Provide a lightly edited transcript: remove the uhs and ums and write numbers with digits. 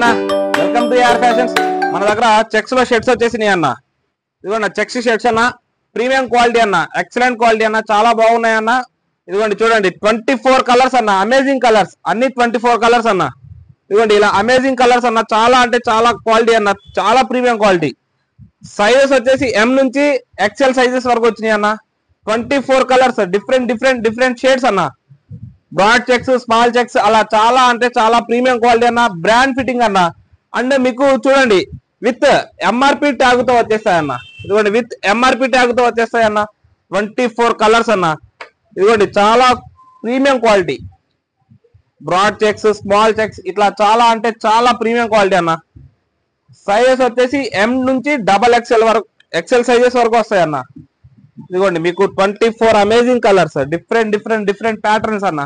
అన్న, welcome to AR fashions. మన దగ్గర చెక్స్ లో షర్ట్స్ వచ్చేసినాయి అన్న. ఇదిగోండి చెక్స్ షర్ట్స్ అన్న, ప్రీమియం క్వాలిటీ అన్న, ఎక్సలెంట్ క్వాలిటీ అన్న, చాలా బాగున్నాయి అన్న. ఇదిగోండి చూడండి 24 కలర్స్ అన్న, అమేజింగ్ కలర్స్, అన్ని 24 కలర్స్ అన్న. ఇదిగోండి ఇలా అమేజింగ్ కలర్స్ అన్న, చాలా అంటే చాలా క్వాలిటీ అన్న, చాలా ప్రీమియం క్వాలిటీ. సైజెస్ వచ్చేసి M నుంచి XL సైజెస్ వరకు వచ్చినాయి అన్న. 24 కలర్స్, డిఫరెంట్ షేడ్స్ అన్న. బ్రాడ్ చెక్స్, స్మాల్ చెక్స్, అలా చాలా అంటే చాలా ప్రీమియం క్వాలిటీ అన్న, బ్రాండ్ ఫిట్టింగ్ అన్న. అండ్ మీకు చూడండి విత్ MRP ట్యాగ్ తో వచ్చేస్తాయన్న. ఇదిగోండి విత్ MRP ట్యాగ్ తో వచ్చేస్తాయన్న. 24 కలర్స్ అన్న. ఇదిగోండి చాలా premium quality. Broad checks, small checks, ఇట్లా చాలా అంటే చాలా ప్రీమియం క్వాలిటీ అన్న. సైజెస్ వచ్చేసి M నుంచి XXL వరకు, XL సైజెస్ వరకు వస్తాయన్న. ఇదిగోండి మీకు 24 అమేజింగ్ కలర్స్, డిఫరెంట్ ప్యాటర్న్స్ అన్న.